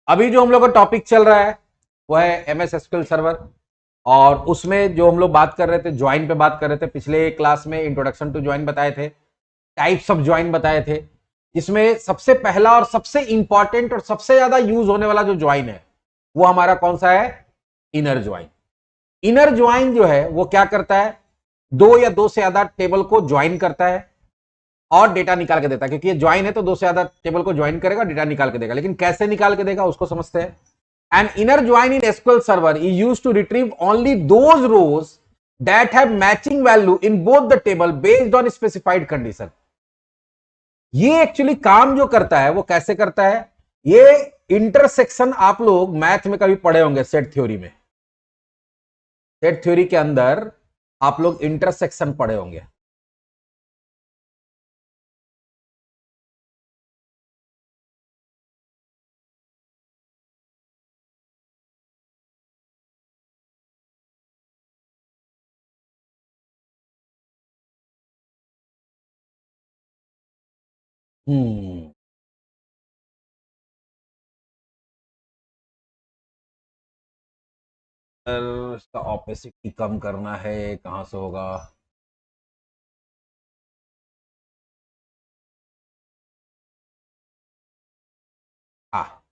अभी जो हम लोग का टॉपिक चल रहा है वो है एमएस एसक्यूएल सर्वर। और उसमें जो हम लोग बात कर रहे थे ज्वाइन पे बात कर रहे थे। पिछले क्लास में इंट्रोडक्शन टू ज्वाइन बताए थे, टाइप्स ऑफ ज्वाइन बताए थे। इसमें सबसे पहला और सबसे इंपॉर्टेंट और सबसे ज्यादा यूज होने वाला जो ज्वाइन है वो हमारा कौन सा है? Inner join. इनर ज्वाइन जो है वो क्या करता है? दो या दो से ज्यादा टेबल को ज्वाइन करता है और डेटा निकाल के देता है। क्योंकि ये ज्वाइन है तो दो से ज्यादा टेबल को ज्वाइन करेगा, डेटा निकाल के देगा। लेकिन कैसे निकाल के देगा उसको समझते हैं। An inner join in SQL Server is used to retrieve only those rows that have matching value in both the table based on specified condition. ये एक्चुअली काम जो करता है वो कैसे करता है? ये इंटरसेक्शन आप लोग मैथ में कभी पढ़े होंगे, सेट थ्योरी में। सेट थ्योरी के अंदर आप लोग इंटरसेक्शन पढ़े होंगे। हम्म इसका ऑपोसिट कम करना है, कहां से होगा? हाँ,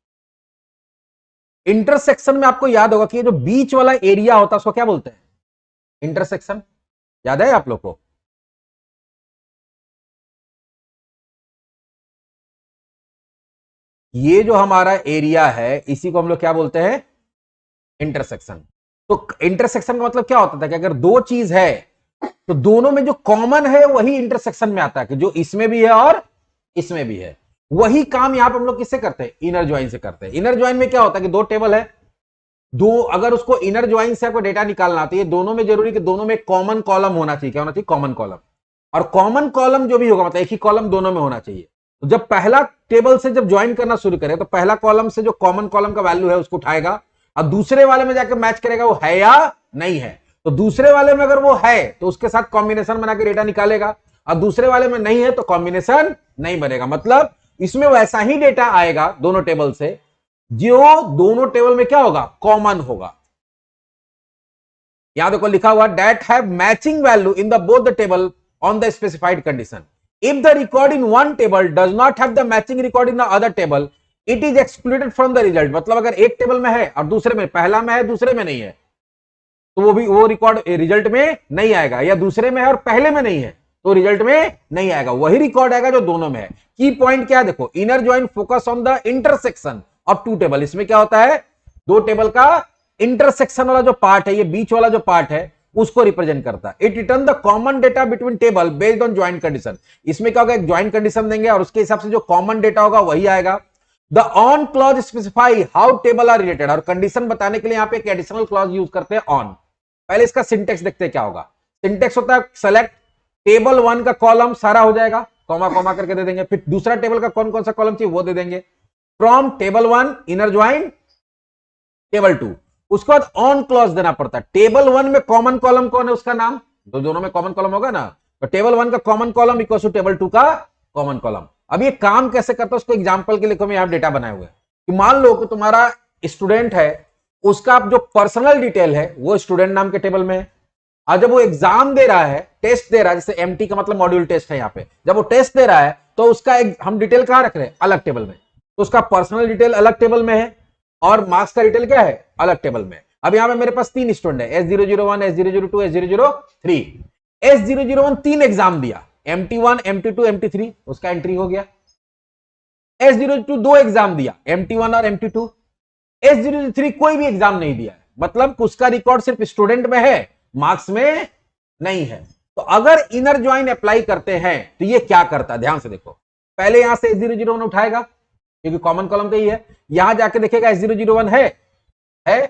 इंटरसेक्शन में आपको याद होगा कि ये जो बीच वाला एरिया होता है उसको क्या बोलते हैं? इंटरसेक्शन। याद है आप लोग को? ये जो हमारा एरिया है इसी को हम लोग क्या बोलते हैं? इंटरसेक्शन। तो इंटरसेक्शन का मतलब क्या होता था कि अगर दो चीज है तो दोनों में जो कॉमन है वही इंटरसेक्शन में आता है, कि जो इसमें भी है और इसमें भी है। वही काम यहां पर हम लोग किससे करते हैं? इनर ज्वाइन से करते हैं। इनर ज्वाइन में क्या होता है कि दो टेबल है, दो, अगर उसको इनर ज्वाइन से आपको डेटा निकालना तो ये दोनों में जरूरी कि दोनों में कॉमन कॉलम होना चाहिए। क्या होना चाहिए? Common column. और कॉमन कॉलम जो भी होगा मतलब एक ही कॉलम दोनों में होना चाहिए। तो जब पहला टेबल से जब ज्वाइन करना शुरू करे तो पहला कॉलम से जो कॉमन कॉलम का वैल्यू है उसको उठाएगा और दूसरे वाले में जाकर मैच करेगा वो है या नहीं है। तो दूसरे वाले में अगर वो है तो उसके साथ कॉम्बिनेशन बना के डेटा निकालेगा, और दूसरे वाले में नहीं है तो कॉम्बिनेशन नहीं बनेगा। मतलब इसमें वैसा ही डेटा आएगा दोनों टेबल से जो दोनों टेबल में क्या होगा? कॉमन होगा। यहां देखो लिखा हुआ that have matching value in the both the table on the specified condition. If the record in one table does not have the matching record in the other table, it is excluded from the result. मतलब अगर एक table में है और दूसरे में, पहला में है दूसरे में नहीं है, तो वो रिकॉर्ड रिजल्ट में नहीं आएगा। या दूसरे में है और पहले में नहीं है तो रिजल्ट में नहीं आएगा। वही रिकॉर्ड आएगा जो दोनों में है। की पॉइंट क्या है देखो, inner join focus on the intersection of two table. इसमें क्या होता है? दो टेबल का इंटरसेक्शन वाला जो पार्ट है, ये बीच वाला जो पार्ट है उसको रिप्रेजेंट करता है। It return the common data between table based on join condition. इसमें क्या होगा? एक ज्वाइन कंडीशन देंगे और उसके हिसाब से जो कॉमन डेटा होगा वही आएगा। The on clause specify how table are related. और कंडीशन बताने के लिए यहां पे एक एडिशनल क्लॉज यूज करते हैं, ऑन। पहले इसका सिंटेक्स देखते हैं क्या होगा। सिंटेक्स होता है सेलेक्ट टेबल वन का कॉलम सारा हो जाएगा, कॉमा कॉमा करके दे देंगे। फिर दूसरा टेबल का कौन कौन सा कॉलम चाहिए वो दे देंगे। From table one inner join table two. उसके बाद ऑन क्लॉज देना पड़ता है। टेबल वन में कॉमन कॉलम कौन है उसका नाम, तो दोनों में कॉमन कॉलम होगा ना, तो टेबल वन का common column equal to table two का कॉमन कॉलम। अब ये काम कैसे करता है उसको एग्जांपल के लिए मैं यहां डेटा बनाए हुए कि मान लो कि तुम्हारा स्टूडेंट है, उसका जो पर्सनल डिटेल है वो स्टूडेंट नाम के टेबल में है। और जब वो एग्जाम दे रहा है, टेस्ट दे रहा है, जैसे एमटी का मतलब मॉड्यूल टेस्ट है, यहाँ पे जब वो टेस्ट दे रहा है तो उसका हम डिटेल कहां रख रहे हैं? अलग टेबल में। तो उसका पर्सनल डिटेल अलग टेबल में है और मार्क्स का डिटेल क्या है? अलग टेबल में। अब यहां पे मेरे पास तीन स्टूडेंट है, S001, S002, S003। S001 तीन एग्जाम दिया, MT1, MT2, MT3, उसका एंट्री हो गया। S002 दो एग्जाम दिया, MT1 और MT2। S003 कोई भी एग्जाम नहीं दिया है, मतलब उसका रिकॉर्ड सिर्फ स्टूडेंट में है, मार्क्स में नहीं है। तो अगर इनर ज्वाइन अप्लाई करते हैं तो ये क्या करता है? ध्यान से देखो। पहले यहां से S001 उठाएगा क्योंकि कॉमन कॉलम तो ही है। यहां जाके देखेगा S001 है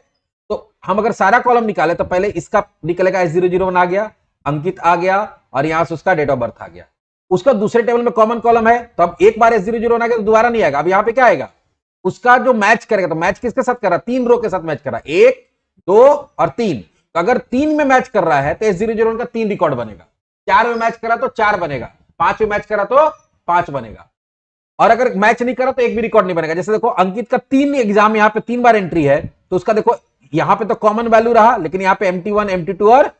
तो हम अगर सारा कॉलम निकाले तो पहले इसका निकलेगा, S001 आ गया, अंकित आ गया और यहां से उसका डेट ऑफ बर्थ आ गया। उसका दूसरे टेबल में कॉमन कॉलम है तो अब एक बार S001 आ गया तो दोबारा नहीं आएगा। अब यहां पे क्या आएगा? उसका जो मैच करेगा, तो मैच किसके साथ कर रहा? तीन रो के साथ मैच कर रहा है, 1, 2 और 3। तो अगर 3 में मैच कर रहा है तो S001 का 3 रिकॉर्ड बनेगा। 4 में मैच करा तो 4 बनेगा, 5 में मैच करा तो 5 बनेगा। और अगर मैच नहीं करा तो एक भी रिकॉर्ड नहीं बनेगा। जैसे देखो अंकित का 3 एग्जाम यहाँ पे 3 बार एंट्री है, तो उसका देखो यहाँ पे तो कॉमन वैल्यू रहा, लेकिन यहाँ पे MT1 MT2 और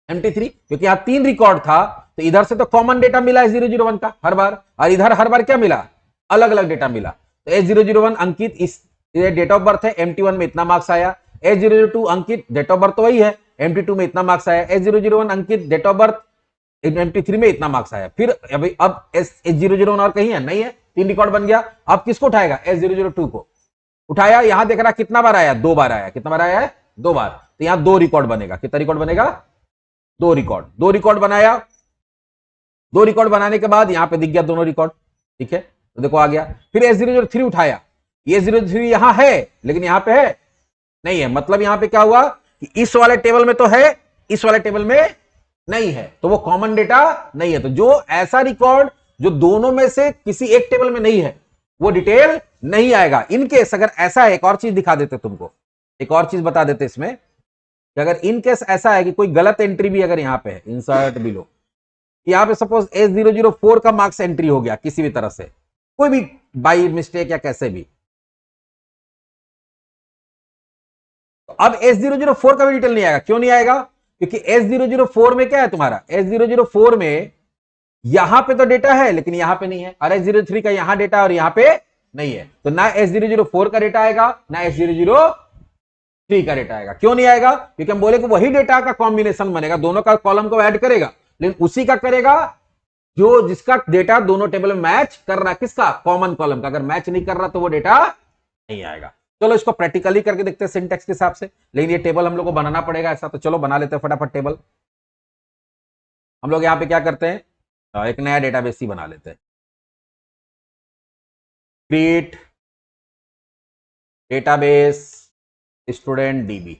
MT3, क्योंकि यहाँ 3 रिकॉर्ड था, तो इधर से तो कॉमन डेटा मिला है 001 का हर बार, और इधर हर बार क्या मिला, अलग अलग डेटा मिला। तो H001 अंकित इस डेट ऑफ बर्थ है, MT1 में इतना मार्क्स आया। H002 Ankit date of birth तो वही है, MT2 में इतना मार्क्स आया। H001 Ankit date of birth MT3 में इतना मार्क्स आया। फिर अभी अब H001 और कहीं है नहीं है, 3 रिकॉर्ड बन गया। अब किसको उठाएगा, H002 को उठाया, यहां देख रहा कितना बार आया, 2 बार आया। कितना बार आया है, 2 बार। तो यहां 2 रिकॉर्ड बनेगा। कितना रिकॉर्ड बनेगा, 2 रिकॉर्ड। 2 रिकॉर्ड बनाया, 2 रिकॉर्ड बनाने के बाद यहां पे दिख गया दोनों रिकॉर्ड, ठीक है, तो देखो आ गया। फिर H003 उठाया, ये 03 यहां है लेकिन यहां पे है नहीं है, मतलब यहां पे क्या हुआ कि इस वाले टेबल में तो है, इस वाले टेबल में नहीं है, तो वो कॉमन डेटा नहीं है। तो जो ऐसा रिकॉर्ड जो दोनों में से किसी एक टेबल में नहीं है, वो डिटेल नहीं आएगा। इनकेस अगर ऐसा है, एक और चीज दिखा देते तुमको, एक और चीज बता देते इसमें, कि अगर इनकेस ऐसा है कि कोई गलत एंट्री भी अगर यहां पे है, इंसर्ट बिलो, यहां पे सपोज H004 का मार्क्स एंट्री हो गया किसी भी तरह से, कोई भी बाई मिस्टेक या कैसे भी, तो अब H004 का भी डिटेल नहीं आएगा। क्यों नहीं आएगा, क्योंकि H004 में क्या है तुम्हारा, H004 में यहां पे तो डेटा है लेकिन यहां पे नहीं है, और H03 का यहां डेटा और यहां पे नहीं है, तो ना H004 का डेटा आएगा ना H003 का डेटा आएगा। क्यों नहीं आएगा, क्योंकि हम बोले कि वही डेटा का कॉम्बिनेशन बनेगा, दोनों का कॉलम को ऐड करेगा, लेकिन उसी का करेगा जो जिसका डेटा दोनों टेबल में मैच कर रहा है, किसका, कॉमन कॉलम का। अगर मैच नहीं कर रहा तो वो डेटा नहीं आएगा। चलो इसको प्रैक्टिकली करके देखते हैं सिंटेक्स के हिसाब से, लेकिन ये टेबल हम लोग को बनाना पड़ेगा ऐसा, तो चलो बना लेते हैं फटाफट टेबल। हम लोग यहाँ पे क्या करते हैं, एक नया डेटाबेस ही बना लेते हैं, क्रिएट डेटाबेस स्टूडेंट DB।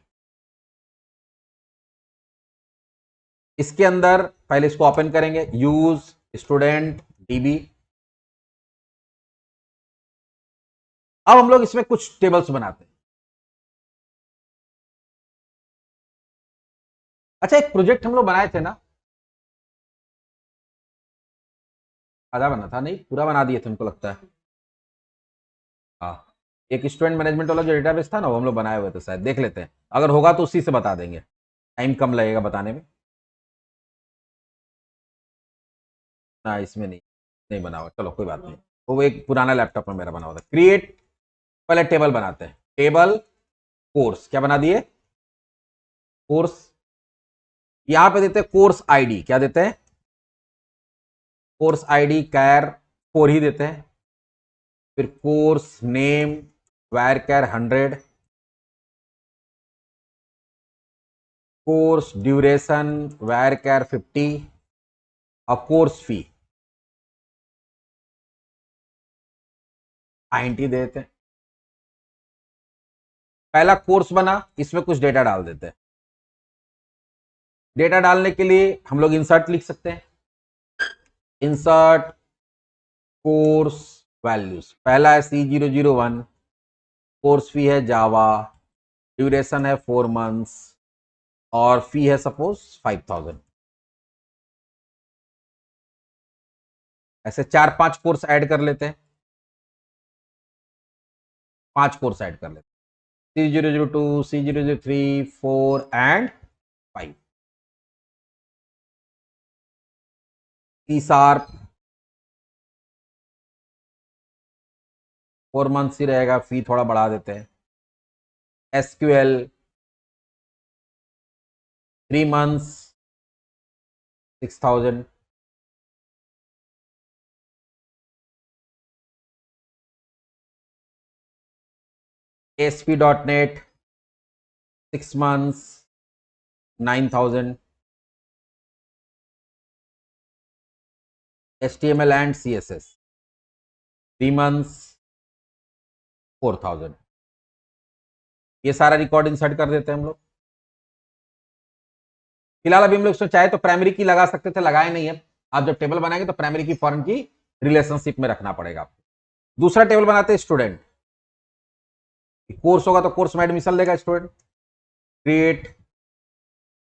इसके अंदर पहले इसको ओपन करेंगे, यूज स्टूडेंट DB। अब हम लोग इसमें कुछ टेबल्स बनाते हैं। अच्छा, एक प्रोजेक्ट हम लोग बनाए थे ना, आधा बना था, नहीं पूरा बना दिए थे हमको लगता है। हाँ, एक स्टूडेंट मैनेजमेंट वाला जो डेटाबेस था ना, वो हम लोग बनाए हुए थे शायद, देख लेते हैं, अगर होगा तो उसी से बता देंगे, टाइम कम लगेगा बताने में। ना इसमें नहीं, नहीं बना हुआ, चलो कोई बात नहीं, वो एक पुराना लैपटॉप में मेरा बना हुआ था। क्रिएट, पहले टेबल बनाते हैं, टेबल कोर्स, क्या बना दिए, कोर्स। यहां पे देते हैं कोर्स आईडी, क्या देते हैं, कोर्स आईडी कैर 4 ही देते हैं। फिर कोर्स नेम वैर कैर 100, कोर्स ड्यूरेशन वैर कैर 50, और कोर्स फी 90 देते हैं। पहला कोर्स बना, इसमें कुछ डेटा डाल देते हैं। डेटा डालने के लिए हम लोग इंसर्ट लिख सकते हैं, इंसर्ट कोर्स वैल्यूज। पहला है C001, कोर्स फी है जावा, ड्यूरेशन है 4 मंथ्स, और फी है सपोज 5000। ऐसे 4-5 कोर्स ऐड कर लेते हैं, 5 कोर्स ऐड कर लेते हैं, C002, C003, 4 and 5। C sharp 4 months ही रहेगा, फी थोड़ा बढ़ा देते हैं। SQL 3 months 6000। ASP.NET 6 months 9000। HTML and CSS 3 months 4000। ये सारा रिकॉर्ड इंसर्ट कर देते हैं हम लोग। फिलहाल अभी हम लोग इसमें चाहे तो प्राइमरी की लगा सकते थे, लगाए नहीं है। आप जब टेबल बनाएंगे तो प्राइमरी की फॉरेन की रिलेशनशिप में रखना पड़ेगा आपको। दूसरा टेबल बनाते हैं स्टूडेंट, कोर्स होगा तो कोर्स में एडमिशन लेगा स्टूडेंट। क्रिएट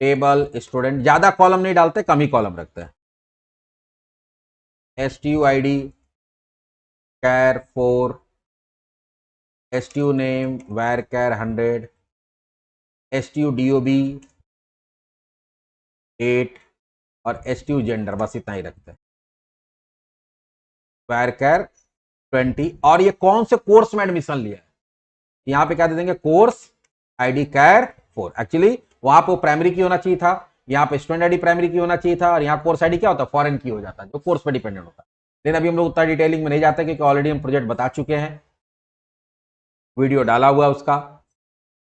टेबल स्टूडेंट, ज्यादा कॉलम नहीं डालते, कम ही कॉलम रखते हैं। STUID char 4, stu name varchar 100, stu dob 8 और stu जेंडर, बस इतना ही रखते हैं, varchar 20। और ये कौन से कोर्स में एडमिशन लिया है, यहां पे क्या दे देंगे, कोर्स आईडी कैर 4। एक्चुअली वहां पे प्राइमरी की होना चाहिए था, यहाँ पे स्टूडेंट आईडी प्राइमरी की होना चाहिए था, और यहाँ कोर्स आईडी क्या होता है, फॉरेन की हो जाता है, जो कोर्स पर डिपेंडेंट होता है। लेकिन अभी हम लोग उतना डिटेलिंग में नहीं जाते क्योंकि ऑलरेडी हम प्रोजेक्ट बता चुके हैं, वीडियो डाला हुआ है उसका।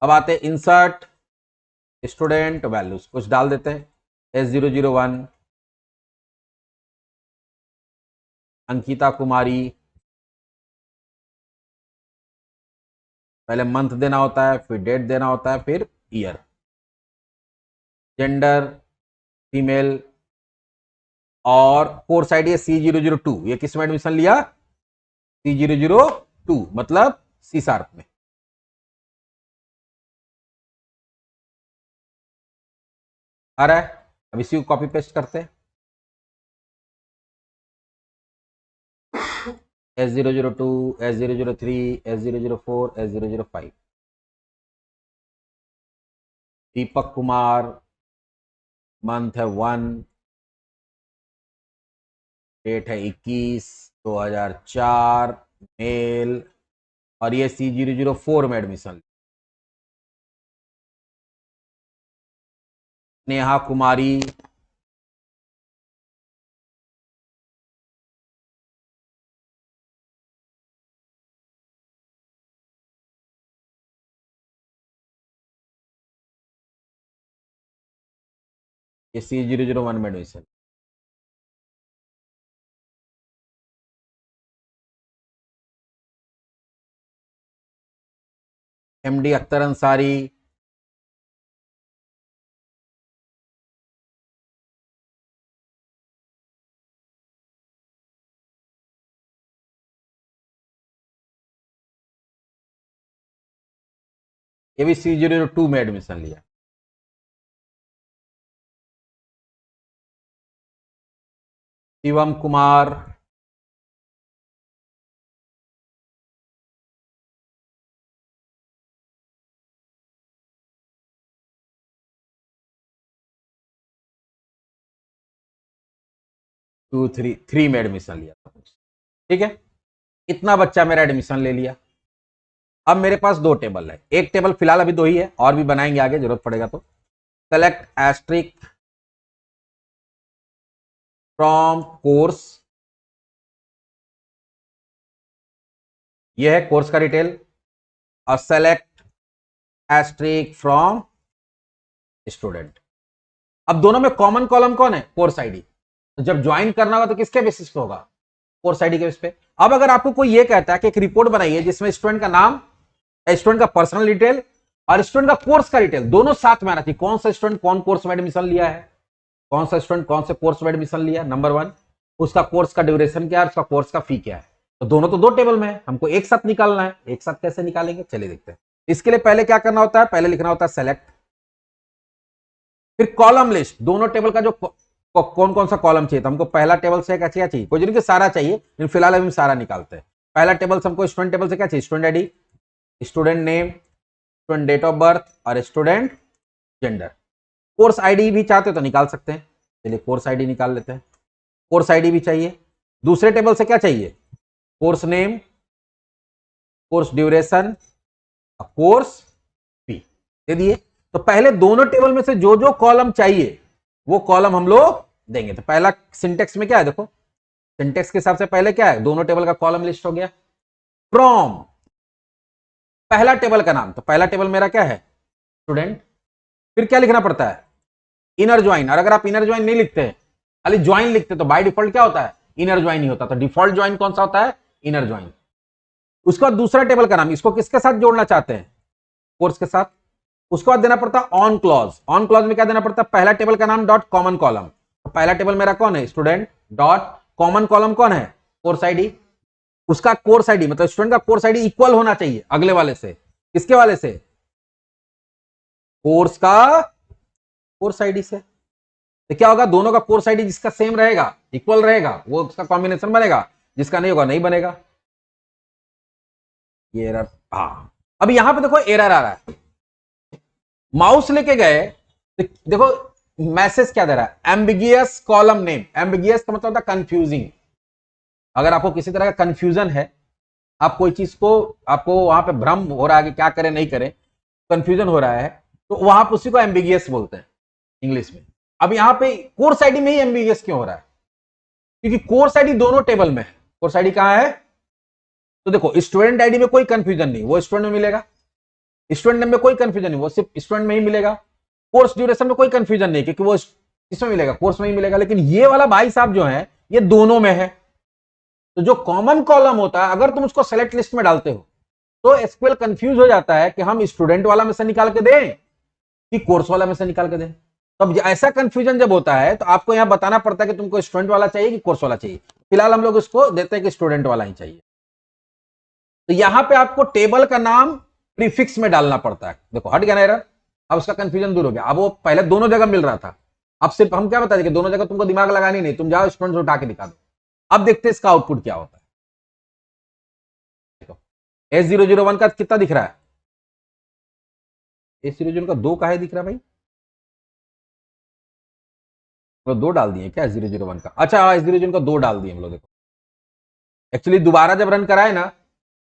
अब आते हैं इंसर्ट स्टूडेंट वैल्यूज, कुछ डाल देते हैं, S001 अंकिता कुमारी, पहले मंथ देना होता है, फिर डेट देना होता है, फिर ईयर, जेंडर फीमेल, और कोर्स आईडी है C002। ये किस में एडमिशन लिया, C002 मतलब सी शार्प में। आ रहा है, अब इसी को कॉपी पेस्ट करते हैं, S002, S003, S004, S005। Deepak Kumar, month है 1, डेट है 21/2004, मेल, और ये C004 में एडमिशन। नेहा कुमारी, ये C001 में एडमिशन। MD अख्तर अंसारी, ये भी C002 में एडमिशन लिया। शिवम कुमार, टू थ्री में एडमिशन लिया। ठीक है, इतना बच्चा मेरा एडमिशन ले लिया। अब मेरे पास दो टेबल है, एक टेबल फिलहाल अभी दो ही है, और भी बनाएंगे आगे जरूरत पड़ेगा तो। सेलेक्ट एस्ट्रिक फ्रॉम कोर्स, ये है कोर्स का डिटेल, और सेलेक्ट एस्ट्रिक फ्रॉम स्टूडेंट। अब दोनों में कॉमन कॉलम कौन है, कोर्स आईडी। तो जब ज्वाइन करना होगा तो किसके बेसिस पे होगा, कोर्स आईडी के बेसिस पे। अब अगर आपको कोई ये कहता है कि एक रिपोर्ट बनाइए जिसमें स्टूडेंट का नाम, स्टूडेंट का पर्सनल डिटेल और स्टूडेंट का कोर्स का डिटेल दोनों साथ में आना चाहिए, कौन सा स्टूडेंट कौन कोर्स में एडमिशन लिया है, कौन सा स्टूडेंट कौन से कोर्स में एडमिशन लिया, नंबर 1, उसका कोर्स का ड्यूरेशन क्या है, उसका कोर्स का फी क्या है। तो दोनों तो दो टेबल में है, हमको एक साथ निकालना है, एक साथ कैसे निकालेंगे, चलिए देखते हैं। इसके लिए पहले क्या करना होता है, पहले लिखना होता है सेलेक्ट, फिर कॉलम लिस्ट, दोनों टेबल का जो कौन कौन सा कॉलम चाहिए, तो हमको पहला टेबल से क्या चाहिए, कोई जिनके सारा चाहिए, लेकिन फिलहाल अभी हम सारा निकालते हैं। पहला टेबल से हमको स्टूडेंट टेबल से क्या चाहिए, student ID, student name, student date of birth और स्टूडेंट जेंडर। कोर्स आईडी भी चाहते हो तो निकाल सकते हैं, चलिए कोर्स आईडी निकाल लेते हैं। कोर्स आईडी भी चाहिए। दूसरे टेबल से क्या चाहिए, course name, course duration, course fee दे दिए। तो पहले दोनों टेबल में से जो जो कॉलम चाहिए वो कॉलम हम लोग देंगे। तो पहला सिंटेक्स में क्या है, देखो सिंटेक्स के हिसाब से पहले क्या है, दोनों टेबल का कॉलम लिस्ट हो गया। फ्रॉम, पहला टेबल का नाम, तो पहला टेबल मेरा क्या है, स्टूडेंट। फिर क्या लिखना पड़ता है, इनर ज्वाइन, और अगर आप इनर ज्वाइन नहीं लिखते हैं, खाली ज्वाइन लिखते तो बाय डिफॉल्ट क्या होता है, इनर ज्वाइन ही होता। तो डिफॉल्ट ज्वाइन कौन सा होता है, इनर ज्वाइन। उसके बाद दूसरा टेबल का नाम, इसको किसके साथ जोड़ना चाहते हैं, कोर्स के साथ। उसके बाद देना पड़ता है ऑन क्लॉज, ऑन क्लॉज में क्या देना पड़ता है, पहला टेबल का नाम डॉट कॉमन कॉलम। तो पहला टेबल मेरा कौन है, स्टूडेंट, डॉट कॉमन कॉलम कौन है, कोर्स आईडी। उसका कोर्स आईडी मतलब स्टूडेंट का कोर्स आईडी इक्वल होना चाहिए अगले वाले से, किसके वाले से, कोर्स का कोर्स आईडी से। तो क्या होगा, दोनों का कोर्स आईडी जिसका सेम रहेगा, इक्वल रहेगा, वो उसका कॉम्बिनेशन बनेगा, जिसका नहीं होगा नहीं बनेगा। ये एरर, हाँ अब यहां पे देखो एरर आ रहा है, माउस लेके गए देखो मैसेज क्या दे रहा है, एम्बिगियस कॉलम नेम। एम्बिगियस का मतलब होता है कंफ्यूजिंग। अगर आपको किसी तरह का कंफ्यूजन है, आप कोई चीज को, आपको वहां पे भ्रम हो रहा है कि क्या करें नहीं करें, कंफ्यूजन हो रहा है, तो वहां पर उसी को एम्बिगियस बोलते हैं इंग्लिश में। अब यहां पे कोर्स आईडी में ही एम्बिगियस क्यों हो रहा है, क्योंकि कोर्स आईडी दोनों टेबल में है। कोर्स आईडी कहां है, तो देखो स्टूडेंट आईडी में कोई कंफ्यूजन नहीं, वो स्टूडेंट में मिलेगा। स्टूडेंट नेम में कोई कंफ्यूजन नहीं, वो सिर्फ स्टूडेंट में ही मिलेगा। कोर्स ड्यूरेशन में कोई कंफ्यूजन नहीं, क्योंकि वो इसमें मिलेगा, कोर्स में ही मिलेगा। लेकिन ये वाला भाई साहब जो है ये दोनों में है। तो जो कॉमन कॉलम होता है, अगर तुम उसको सेलेक्ट लिस्ट में डालते हो तो एसक्यूएल कंफ्यूज हो जाता है कि हम स्टूडेंट वाला में से निकाल के दें कि कोर्स वाला में से निकाल के दें। तब ऐसा कंफ्यूजन जब होता है तो आपको यहां बताना पड़ता है कि तुमको स्टूडेंट वाला चाहिए कि कोर्स वाला चाहिए। फिलहाल हम लोग इसको देते हैं कि स्टूडेंट वाला ही चाहिए। तो यहां पे आपको टेबल का नाम प्रीफिक्स में डालना पड़ता है। देखो हट गया ना एरर, अब उसका कंफ्यूजन दूर हो गया। अब वो पहले दोनों जगह मिल रहा था, अब सिर्फ हम क्या बता दें कि दोनों जगह तुमको दिमाग लगानी नहीं, तुम जाओ स्टूडेंट उठा के दिखा दो। अब देखते हैं इसका आउटपुट क्या होता है। S001 का कितना दिख रहा है, S001 का 2 का है दिख रहा है भाई, तो 2 डाल दिए क्या S001 का? अच्छा S001 का 2 डाल दिए हम लोग। देखो एक्चुअली दोबारा जब रन कराए ना,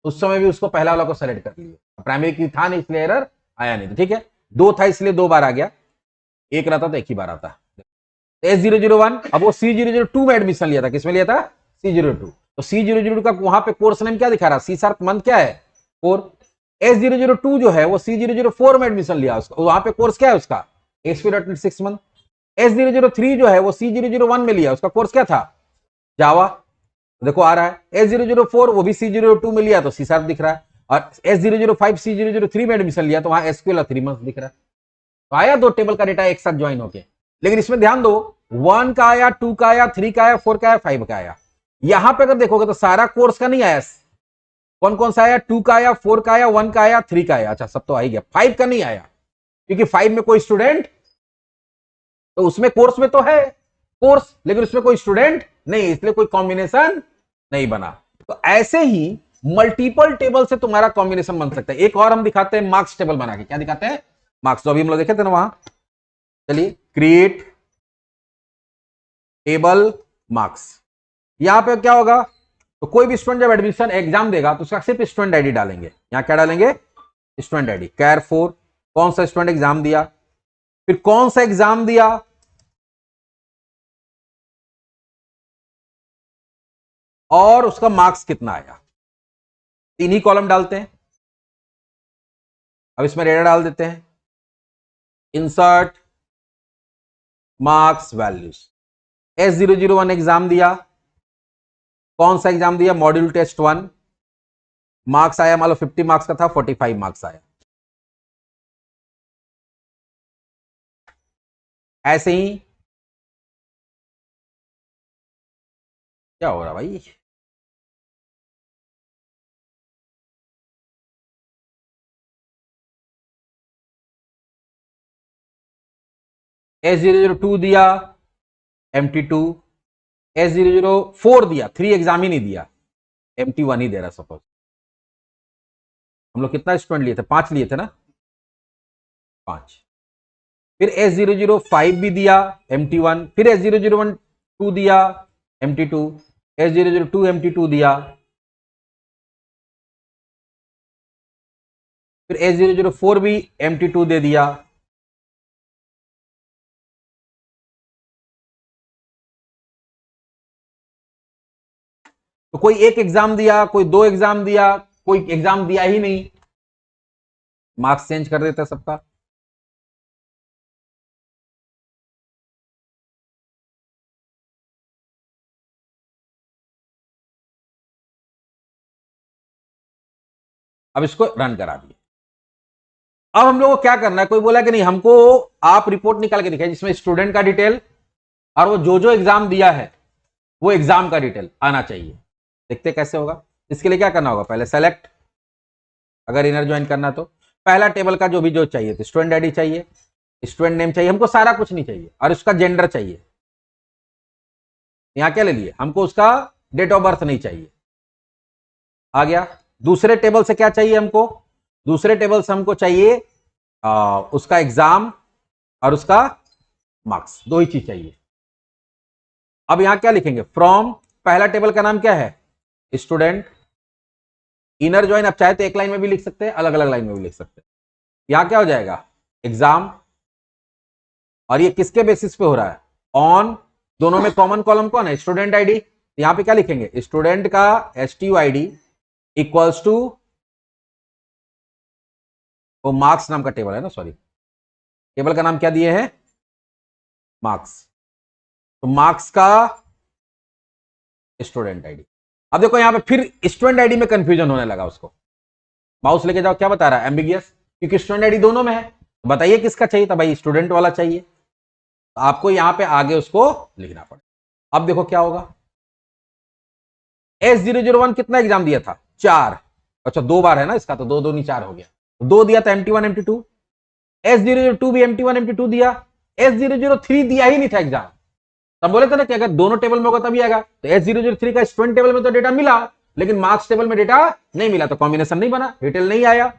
उस समय भी उसको पहला वाला को सेलेक्ट कर लिया, प्राइमरी की था नहीं इसलिए एरर आया नहीं। तो ठीक है, 2 था इसलिए 2 बार आ गया, 1 रहता तो 1 ही बार आता। S001, अब वो C002 में एडमिशन लिया था, किसमें लिया था, C02। तो C002 का वहां पे कोर्स नेम क्या दिखा रहा, C# मंथ क्या है 4। S002 जो है वो C004 में एडमिशन लिया, उसका वहां पे कोर्स क्या है उसका, ASP.NET 6 मंथ। S003 जो है वो C001 में लिया, उसका कोर्स क्या था, जावा। देखो आ रहा है। S004 वो भी C02 में लिया तो C# दिख रहा है, और S005 C003 में एडमिशन लिया तो वहां SQL 3 मंथ दिख रहा है। तो आया 2 टेबल का डेटा एक साथ ज्वाइन होके। लेकिन इसमें ध्यान दो, 1 का आया, 2 का आया, 3 का आया, 4 का आया, 5 का आया। यहां पे अगर देखोगे तो सारा कोर्स का नहीं आया। कौन कौन सा आया, 2 का आया, 4 का आया, 1 का आया, 3 का आया, अच्छा सब तो आ ही गया। 5 का नहीं आया क्योंकि 5 में कोई स्टूडेंट, तो उसमें कोर्स में तो है कोर्स, लेकिन उसमें कोई स्टूडेंट नहीं, इसलिए कोई कॉम्बिनेशन नहीं बना। तो ऐसे ही मल्टीपल टेबल से तुम्हारा कॉम्बिनेशन बन सकता है। एक और हम दिखाते हैं मार्क्स टेबल बना के, क्या दिखाते हैं, मार्क्स, तो अभी हम लोग देखे थे ना वहां। चलिए क्रिएट टेबल मार्क्स, यहां पे क्या होगा, तो कोई भी स्टूडेंट जब एडमिशन एग्जाम देगा तो उसका सिर्फ स्टूडेंट आईडी डालेंगे। यहां क्या डालेंगे, स्टूडेंट आईडी, कैर 4, कौन सा स्टूडेंट एग्जाम दिया, फिर कौन सा एग्जाम दिया, और उसका मार्क्स कितना आया, 3 ही कॉलम डालते हैं। अब इसमें डेटा डाल देते हैं, insert marks values. S001 exam दिया, कौन सा एग्जाम दिया, मॉड्यूल टेस्ट 1, मार्क्स आया मान लो 50 मार्क्स का था, 45 मार्क्स आया। ऐसे ही क्या हो रहा भाई, S002 दिया MT2, S004 दिया, 3 एग्जाम ही नहीं दिया, MT1 ही दे रहा। सपोज हम लोग कितना स्टूडेंट लिए थे, 5 लिए थे ना, 5। फिर S005 भी दिया MT1, फिर S001 दिया MT2, S002 MT2 दिया, फिर S004 भी MT2 दे दिया। तो कोई एक एग्जाम दिया, कोई 2 एग्जाम दिया, कोई एग्जाम दिया ही नहीं, मार्क्स चेंज कर देता सबका। अब इसको रन करा दिए। अब हम लोग को क्या करना है, कोई बोला कि नहीं हमको आप रिपोर्ट निकाल के दिखाए जिसमें स्टूडेंट का डिटेल और वो जो एग्जाम दिया है वो एग्जाम का डिटेल आना चाहिए। देखते कैसे होगा। इसके लिए क्या करना होगा, पहले सेलेक्ट, अगर इनर ज्वाइन करना तो पहला टेबल का जो भी जो चाहिए, तो स्टूडेंट आईडी चाहिए, स्टूडेंट नेम चाहिए, हमको सारा कुछ नहीं चाहिए, और उसका जेंडर चाहिए। यहां क्या ले लिए, हमको उसका डेट ऑफ बर्थ नहीं चाहिए, आ गया। दूसरे टेबल से क्या चाहिए हमको? दूसरे टेबल से हमको चाहिए उसका एग्जाम और उसका मार्क्स, दो ही चीज चाहिए। अब यहां क्या लिखेंगे? फ्रॉम, पहला टेबल का नाम क्या है? स्टूडेंट। इनर ज्वाइन आप चाहे तो एक लाइन में भी लिख सकते हैं, अलग अलग लाइन में भी लिख सकते हैं। यहां क्या हो जाएगा? एग्जाम। और ये किसके बेसिस पे हो रहा है? ऑन। दोनों में कॉमन कॉलम कौन है? Student ID. यहां पे क्या लिखेंगे? स्टूडेंट का STUID इक्वल्स टू, वो मार्क्स नाम का टेबल है ना, सॉरी, टेबल का नाम क्या दिए हैं? मार्क्स। तो मार्क्स का स्टूडेंट आईडी। अब देखो यहां पे फिर स्टूडेंट आईडी में कंफ्यूजन होने लगा उसको। माउस लेके जाओ, क्या बता रहा है? एम्बिगियस, क्योंकि स्टूडेंट आईडी दोनों में है। बताइए किसका चाहिए था? भाई स्टूडेंट वाला चाहिए। तो आपको यहां पे आगे उसको लिखना पड़ेगा। अब देखो क्या होगा। S001 कितना एग्जाम दिया था? 4। अच्छा 2 बार है ना इसका, तो 2 2 नहीं 4 हो गया। 2 दिया था MT1 MT2। S002 भी MT1 MT2 दिया। S003 दिया ही नहीं था एग्जाम। तब बोले थे ना कि अगर दोनों टेबल में होगा तभी आएगा। तो S003 का स्टूडेंट टेबल में तो डेटा मिला, लेकिन मार्क्स टेबल में डेटा नहीं मिला, तो कॉम्बिनेशन नहीं बना, डिटेल नहीं आया।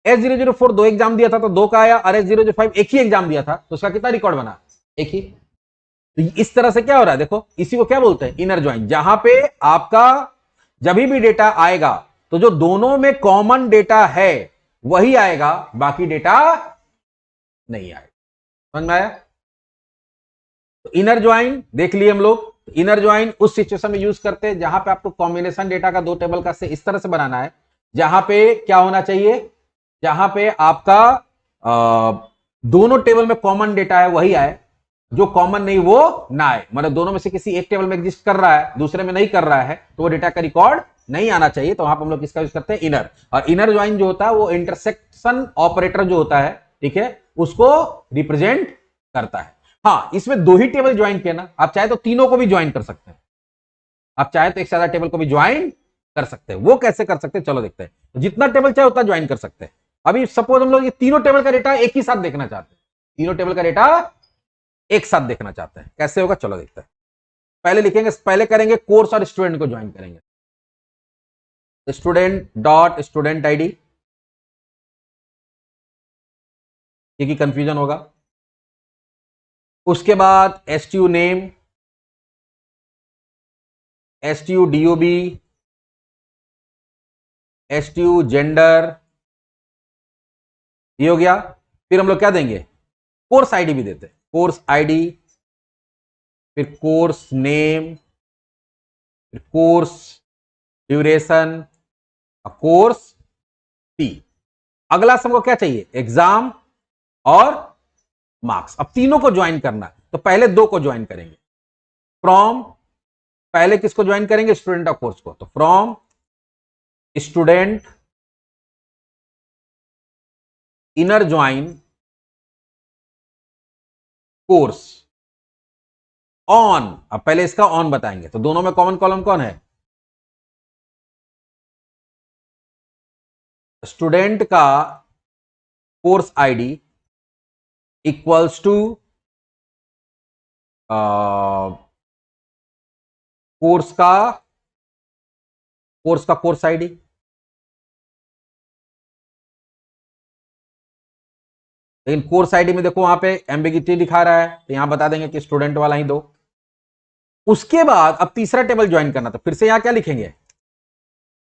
S004 2 एग्जाम दिया था तो 2 का आया, और S005 एक ही एग्जाम दिया था तो उसका कितना रिकॉर्ड बना? एक ही। तो इस तरह से क्या हो रहा है देखो, इसी को क्या बोलते हैं? Inner join. जहां पे आपका जब भी डेटा आएगा तो जो दोनों में कॉमन डेटा है वही आएगा, बाकी डेटा नहीं आएगा। समझ में आया? तो इनर ज्वाइन देख लिए हम लोग। इनर ज्वाइन उस सिचुएशन में यूज करते हैं जहां पे आपको कॉम्बिनेशन डेटा का दो टेबल का से इस तरह से बनाना है, जहां पे क्या होना चाहिए? जहां पे आपका दोनों टेबल में कॉमन डेटा है वही आए, जो कॉमन नहीं वो ना आए। मतलब दोनों में से किसी एक टेबल में एग्जिस्ट कर रहा है, दूसरे में नहीं कर रहा है, तो वो डेटा का रिकॉर्ड नहीं आना चाहिए। तो वहां पर हम लोग किसका यूज करते हैं? इनर। और इनर ज्वाइन जो होता है वो इंटरसेक्शन ऑपरेटर जो होता है, ठीक है, उसको रिप्रेजेंट करता है। हाँ, इसमें दो ही टेबल ज्वाइन किया ना, आप चाहे तो तीनों को भी ज्वाइन कर सकते हैं। आप चाहे तो एक से ज्यादा टेबल को भी ज्वाइन कर सकते हैं। वो कैसे कर सकते हैं चलो देखते हैं। तो जितना टेबल चाहे उतना ज्वाइन कर सकते हैं। अभी सपोज हम लोग ये तीनों टेबल का डेटा एक ही साथ देखना चाहते हैं, तीनों टेबल का डेटा एक साथ देखना चाहते हैं, कैसे होगा चलो देखते हैं। पहले लिखेंगे, पहले करेंगे कोर्स और स्टूडेंट को ज्वाइन करेंगे। स्टूडेंट डॉट स्टूडेंट आईडी, क्योंकि कंफ्यूजन होगा। उसके बाद STU name, STU DOB, STU gender, ये हो गया। फिर हम लोग क्या देंगे? कोर्स आईडी भी देते हैं, कोर्स आईडी, फिर कोर्स नेम, फिर कोर्स ड्यूरेशन, कोर्स फी। अगला हमको क्या चाहिए? एग्जाम और मार्क्स। अब तीनों को ज्वाइन करना है, तो पहले दो को ज्वाइन करेंगे। फ्रॉम, पहले किसको ज्वाइन करेंगे? स्टूडेंट ऑफ कोर्स को। तो from student inner join course on. अब पहले इसका ऑन बताएंगे, तो दोनों में कॉमन कॉलम कौन है? स्टूडेंट का course ID equals to course का कोर्स आईडी। लेकिन कोर्स आईडी में देखो वहां पे एम्बिगिटी दिखा रहा है, तो यहां बता देंगे कि स्टूडेंट वाला ही दो। उसके बाद अब तीसरा टेबल ज्वाइन करना, तो फिर से यहां क्या लिखेंगे?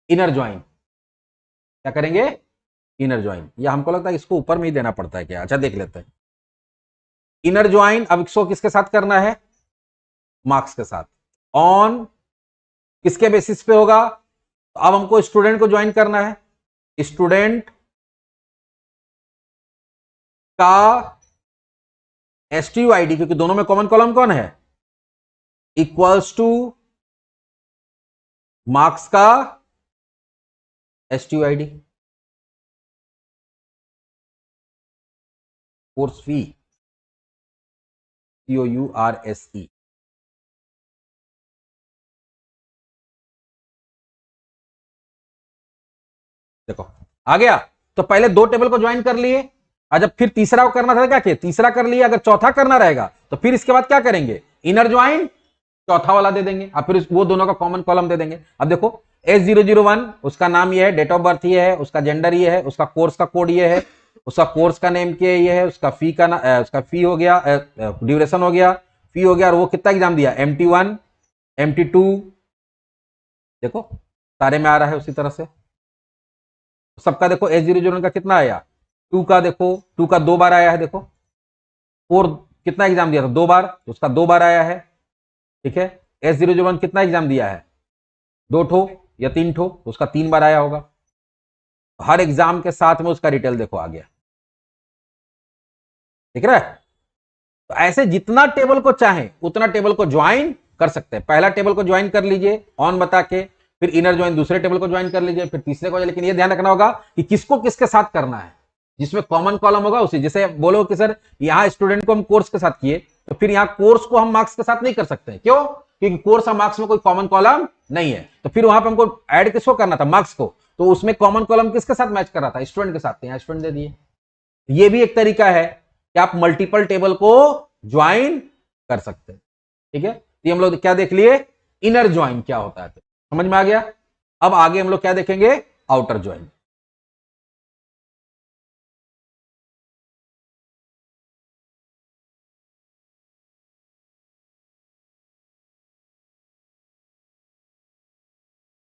Inner join. क्या करेंगे? Inner join. या हमको लगता है इसको ऊपर में ही देना पड़ता है क्या? अच्छा देख लेते हैं। इनर ज्वाइन अब इसको किसके साथ करना है? मार्क्स के साथ। ऑन किसके बेसिस पे होगा? तो अब हमको स्टूडेंट को ज्वाइन करना है। स्टूडेंट का STU आईडी, क्योंकि दोनों में कॉमन कॉलम कौन है? इक्वल्स टू मार्क्स का STU ID. Course fee COURSE। देखो आ गया। तो पहले दो टेबल को ज्वाइन कर लिए, और जब फिर तीसरा को करना था क्या किया? तीसरा कर लिया। अगर चौथा करना रहेगा तो फिर इसके बाद क्या करेंगे? इनर ज्वाइन चौथा वाला दे देंगे, और फिर वो दोनों का कॉमन कॉलम दे देंगे। अब देखो S001 उसका नाम ये है, डेट ऑफ बर्थ ये है, उसका जेंडर ये है, उसका कोर्स का कोड ये है, उसका कोर्स का नेम क्या ये है, उसका फी का उसका फी हो गया, ड्यूरेशन हो गया, फी हो गया, और वो कितना एग्जाम दिया, MT1 MT2, देखो सारे में आ रहा है उसी तरह से सबका। देखो S001 का कितना आया, 2 का, देखो 2 का 2 बार आया है, देखो 4 कितना एग्जाम दिया था, 2 बार, उसका 2 बार आया है, ठीक है। S001 कितना एग्जाम दिया है, 2 ठो या 3 ठो, उसका 3 बार आया होगा। हर एग्जाम के साथ में उसका डिटेल देखो आ गया, दिख रहा है। तो ऐसे जितना टेबल को चाहे उतना टेबल को ज्वाइन कर सकते हैं। पहला टेबल को ज्वाइन कर लीजिए ऑन बता के, फिर इनर ज्वाइन दूसरे टेबल को ज्वाइन कर लीजिए, फिर तीसरे को, लेकिन ये ध्यान रखना होगा कि किसको किसके साथ करना है, जिसमें कॉमन कॉलम होगा उसी। जैसे बोलो कि सर यहाँ स्टूडेंट को हम कोर्स के साथ किए, तो फिर यहाँ कोर्स को हम मार्क्स के साथ नहीं कर सकते, क्यों, क्योंकि कोर्स और मार्क्स में कोई कॉमन कॉलम नहीं है। तो फिर वहां पर हमको ऐड किसको करना था, मार्क्स को, तो उसमें कॉमन कॉलम किसके साथ मैच कर रहा था, स्टूडेंट के साथ, यहाँ स्टूडेंट दे दिए। ये भी एक तरीका है कि आप मल्टीपल टेबल को ज्वाइन कर सकते हैं, ठीक है। तो हम लोग क्या देख लिए, इनर ज्वाइन क्या होता है, समझ में आ गया। अब आगे हम लोग क्या देखेंगे, आउटर ज्वाइन।